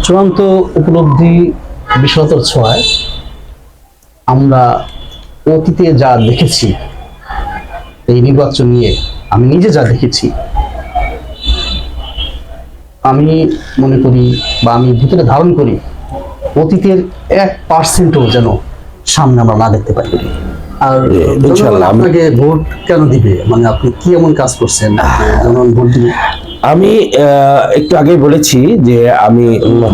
চূড়ান্ত উপলব্ধি বিশালতার ছোঁয়ায় আমরা অতীতে যা দেখেছি, এই নির্বাচন নিয়ে আমি নিজে যা দেখেছি, আমি মনে করি বা আমি ভিতরে ধারণ করি অতীতের 1% যেন সামনে আমরা না দেখতে পাই। আর ইনশাআল্লাহ আপনাকে ভোট কেন দিবে, মানে আপনি কি এমন কাজ করছেন জনগণ ভোট দিবে? আমি একটু আগে বলেছি যে আমি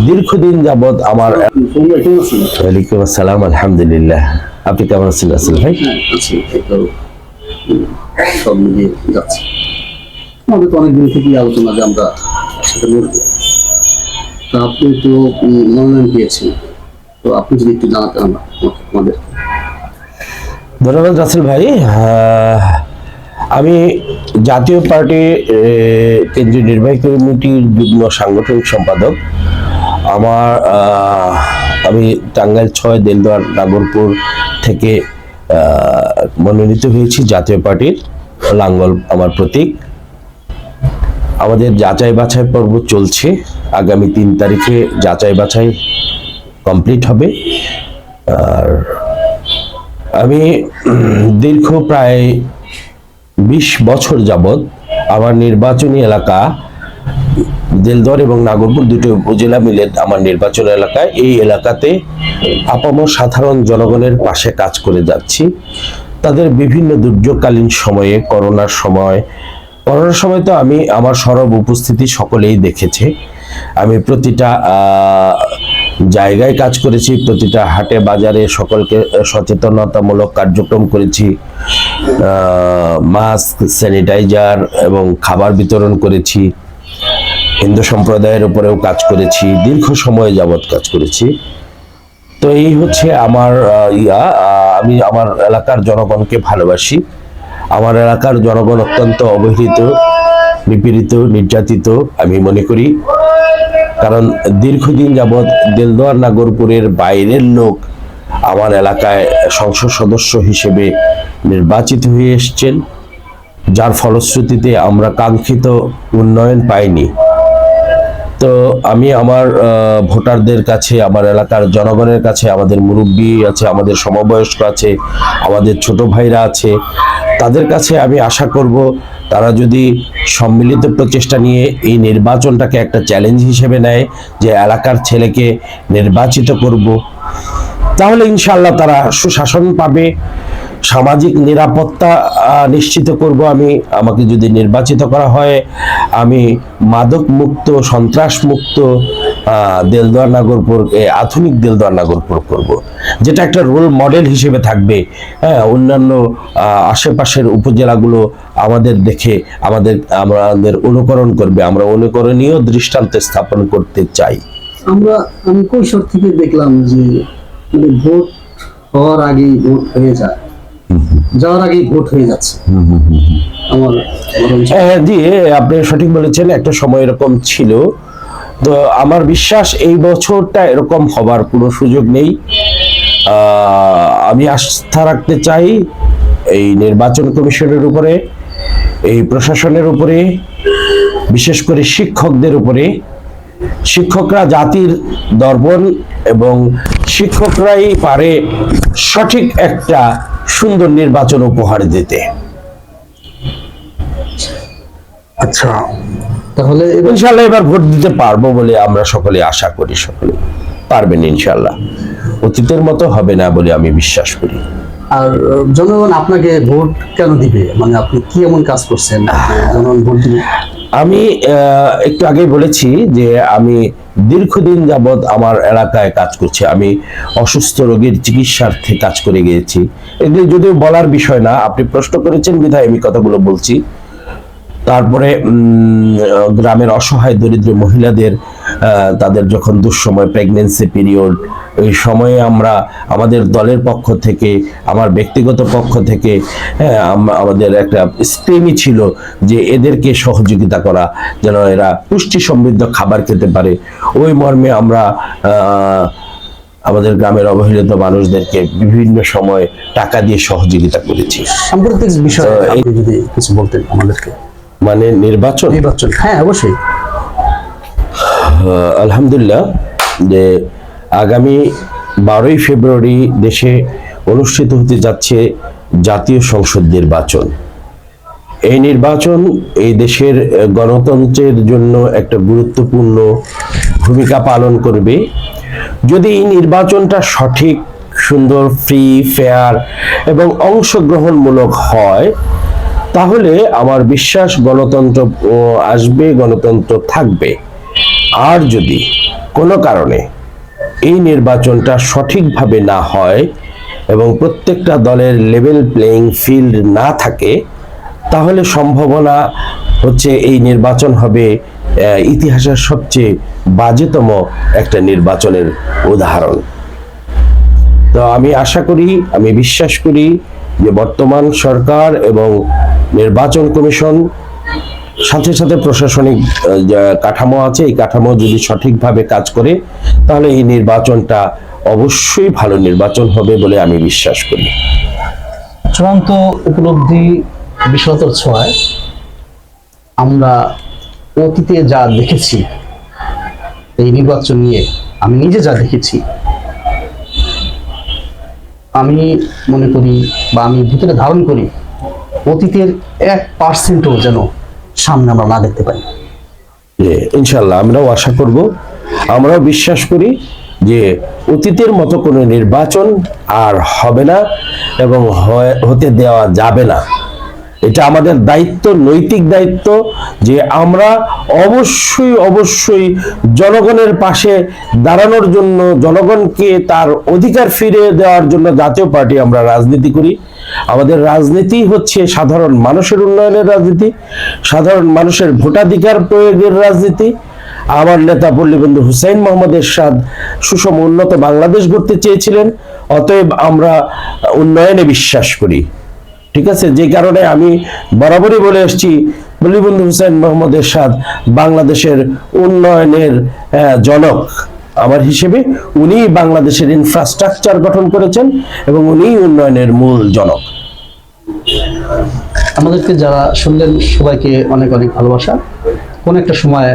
দীর্ঘদিন যাবৎ আমার ওয়ালাইকুম আসসালাম, আলহামদুলিল্লাহ। আপনি কেমন আছেন আসল ভাই? সব মিলিয়ে যাচ্ছে। আমাদের তো অনেকদিন থেকেই আলোচনা যে আমরা একসাথে লড়বো। তা আপনি তো মনোনয়ন পেয়েছেন, তো আপনি যদি একটু জানাতেন আমাদের। ধন্যবাদ রাসেল ভাই। আমি জাতীয় পার্টি কেন্দ্রীয় নির্বাহী কমিটির যুগ্ম সাংগঠনিক সম্পাদক। আমি টাঙ্গাইল 6 দেলদুয়ার নাগরপুর থেকে মনোনীত হয়েছি জাতীয় পার্টির। লাঙ্গল আমার প্রতীক। আমাদের যাচাই বাছাই পর্ব চলছে। আগামী 3 তারিখে যাচাই বাছাই কমপ্লিট হবে। আর আমি দীর্ঘ প্রায় 20 বছর যাবৎ আমার নির্বাচনী এলাকা দেলদুয়ার এবং নাগরপুর দুটো উপজেলা মিলে আমার নির্বাচন এলাকায়, এই এলাকাতে আপামর সাধারণ জনগণের পাশে কাজ করে যাচ্ছি। তাদের বিভিন্ন দুর্যোগকালীন সময়ে, করোনার সময় তো আমি আমার সরব উপস্থিতি সকলেই দেখেছে। আমি প্রতিটা জায়গায় কাজ করেছি, প্রতিটা হাটে বাজারে সকলকে সচেতনতামূলক কার্যক্রম করেছি। মাস্ক, স্যানিটাইজার এবং খাবার বিতরণ করেছি। হিন্দু সম্প্রদায়ের উপরেও কাজ করেছি, দীর্ঘ সময় যাবৎ কাজ করেছি। তো এই হচ্ছে আমার আমি আমার এলাকার জনগণকে ভালোবাসি। আমার এলাকার জনগণ অত্যন্ত অবহেলিত, নিপীড়িত, নির্যাতিত আমি মনে করি। কারণ দীর্ঘদিন যাবৎ দেলদুয়ার নাগরপুরের বাইরের লোক আমার এলাকায় সংসদ সদস্য হিসেবে নির্বাচিত হয়ে এসছেন, যার ফলশ্রুতিতে আমরা কাঙ্ক্ষিত উন্নয়ন পাইনি। তো আমি আমার ভোটারদের কাছে, আমার এলাকার জনগণের কাছে, আমাদের মুরব্বী আছে, আমাদের সমবয়স্ক আছে, আমাদের ছোট ভাইরা আছে, তাদের কাছে আমি আশা করব তারা যদি সম্মিলিত প্রচেষ্টা নিয়ে এই নির্বাচনটাকে একটা চ্যালেঞ্জ হিসেবে নেয় যে এলাকার ছেলেকে নির্বাচিত করব, তাহলে ইনশাআল্লাহ তারা সুশাসন পাবে, সামাজিক নিরাপত্তা নিশ্চিত করব। আমাকে যদি নির্বাচিত করা হয়, আমি মাদক মুক্ত, সন্ত্রাস মুক্ত দেলদুয়ার নাগরপুর, আধুনিক দেলদুয়ার নাগরপুর করব, যেটা একটা রোল মডেল হিসেবে থাকবে। হ্যাঁ, অন্যান্য আশেপাশের উপজেলাগুলো আমাদের দেখে আমাদের অনুকরণ করবে। আমরা অনুকরণীয় দৃষ্টান্ত স্থাপন করতে চাই। আমি কৈশোর থেকে দেখলাম যে ভোট হওয়ার আগেই ভোট হয়ে যায়, যাওয়ার আগেই ভোট হয়ে যাচ্ছে। জি, আপনি সঠিক বলেছেন, একটা সময় এরকম ছিল। তো আমার বিশ্বাস এই বছরটা এরকম হবার কোনো সুযোগ নেই। আমি আস্থা রাখতে চাই এই নির্বাচন কমিশনের উপরে, এই প্রশাসনের উপরে, বিশেষ করে শিক্ষকদের উপরে। শিক্ষকরা জাতির দর্পণ এবং শিক্ষকরাই পারে সঠিক একটা সুন্দর নির্বাচন উপহার দিতে। আচ্ছা, তাহলে ইনশাআল্লাহ এবার ভোট দিতে পারবো বলে আমরা সকলে আশা করি। সকলে পারবেন ইনশাআল্লাহ, অতীতের মতো হবে না বলে আমি বিশ্বাস করি। আর জনগণ আপনাকে ভোট কেন দিবে, মানে আপনি কি এমন কাজ করছেন জনগণ ভোট দিবে? আমি একটু আগেই বলেছি যে আমি দীর্ঘদিন যাবৎ আমার এলাকায় কাজ করছি। আমি অসুস্থ রোগীর চিকিৎসার্থে কাজ করে গিয়েছি। এগুলো যদিও বলার বিষয় না, আপনি প্রশ্ন করেছেন বিধায় আমি কথাগুলো বলছি। তারপরে গ্রামের অসহায় দরিদ্র মহিলাদের, তাদের যখন দুঃসময়, প্রেগনেন্সি পিরিয়ড, এই সময়ে আমরা আমাদের দলের পক্ষ থেকে, আমার ব্যক্তিগত পক্ষ থেকে, আমাদের একটা স্কিমই ছিল যে এদেরকে সহযোগিতা করা, যেন এরা পুষ্টি সমৃদ্ধ খাবার খেতে পারে। ওই মর্মে আমরা আমাদের গ্রামের অবহেলিত মানুষদেরকে বিভিন্ন সময় টাকা দিয়ে সহযোগিতা করেছি। সাম্প্রতিক বিষয়ে আপনি যদি কিছু বলতেন আমাদেরকে। মানে নির্বাচন, হ্যাঁ অবশ্যই। আলহামদুলিল্লাহ, যে আগামী 12ই ফেব্রুয়ারি দেশে অনুষ্ঠিত হতে যাচ্ছে জাতীয় সংসদ নির্বাচন। এই নির্বাচন এই দেশের গণতন্ত্রের জন্য একটা গুরুত্বপূর্ণ ভূমিকা পালন করবে। যদি এই নির্বাচনটা সঠিক, সুন্দর, ফ্রি, ফেয়ার এবং অংশগ্রহণমূলক হয়, তাহলে আমার বিশ্বাস গণতন্ত্র আসবে, গণতন্ত্র থাকবে। আর যদি কোনো কারণে এই নির্বাচনটা সঠিকভাবে না হয় এবং প্রত্যেকটা দলের লেভেল প্লেইং ফিল্ড না থাকে, তাহলে সম্ভাবনা হচ্ছে এই নির্বাচন হবে ইতিহাসের সবচেয়ে বাজেতম একটা নির্বাচনের উদাহরণ। তো আমি আশা করি, আমি বিশ্বাস করি যে বর্তমান সরকার এবং নির্বাচন কমিশন, সাথে সাথে প্রশাসনিক কাঠামো আছে, এই কাঠামো যদি সঠিকভাবে কাজ করে, তাহলে এই নির্বাচনটা অবশ্যই ভালো নির্বাচন হবে বলে আমি বিশ্বাস করি। চূড়ান্ত উপলব্ধি বিশালতার ছোঁয়ায় আমরা অতীতে যা দেখেছি, এই নির্বাচন নিয়ে আমি নিজে যা দেখেছি, আমি মনে করি বা আমি ভিতরে ধারণ করি, অতীতের 1%ও যেন সামনে আমরা না দেখতে পাই। ইনশাল্লাহ আমরাও আশা করব, আমরাও বিশ্বাস করি যে অতীতের মতো কোনো নির্বাচন আর হবে না এবং হতে দেওয়া যাবে না। এটা আমাদের দায়িত্ব, নৈতিক দায়িত্ব, যে আমরা অবশ্যই অবশ্যই জনগণের পাশে দাঁড়ানোর জন্য, জনগণকে তার অধিকার ফিরে দেওয়ার জন্য জাতীয় পার্টি আমরা রাজনীতি করি। আমাদের রাজনীতি হচ্ছে সাধারণ মানুষের উন্নয়নের রাজনীতি, সাধারণ মানুষের ভোটাধিকার প্রয়োগের রাজনীতি। আমার নেতা পল্লীবন্ধু হুসাইন মোহাম্মদ এরশাদ সুষম উন্নত বাংলাদেশ গড়তে চেয়েছিলেন, অতএব আমরা উন্নয়নে বিশ্বাস করি। ঠিক আছে, যে কারণে আমি বরাবরই বলে এসেছি, পল্লীবন্ধু হুসাইন মোহাম্মদ এরশাদ বাংলাদেশের উন্নয়নের জনক। আমার হিসেবে উনি বাংলাদেশের ইনফ্রাস্ট্রাকচার গঠন করেছেন এবং উনি উন্নয়নের মূল জনক। আমাদেরকে যারা শুনলেন সবাইকে অনেক অনেক ভালোবাসা। কোন একটা সময়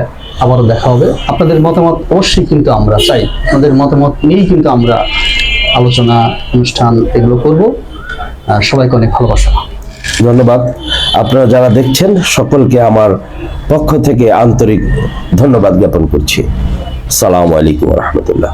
আবারও দেখা হবে। আপনাদের মতামত অবশ্যই কিন্তু আমরা চাই, আপনাদের মতামত নিয়েই কিন্তু আমরা আলোচনা, অনুষ্ঠান এগুলো করব। সবাইকে অনেক ভালোবাসা, ধন্যবাদ। আপনারা যারা দেখছেন সকলকে আমার পক্ষ থেকে আন্তরিক ধন্যবাদ জ্ঞাপন করছি। আসসালামু আলাইকুম ওয়া রাহমাতুল্লাহ।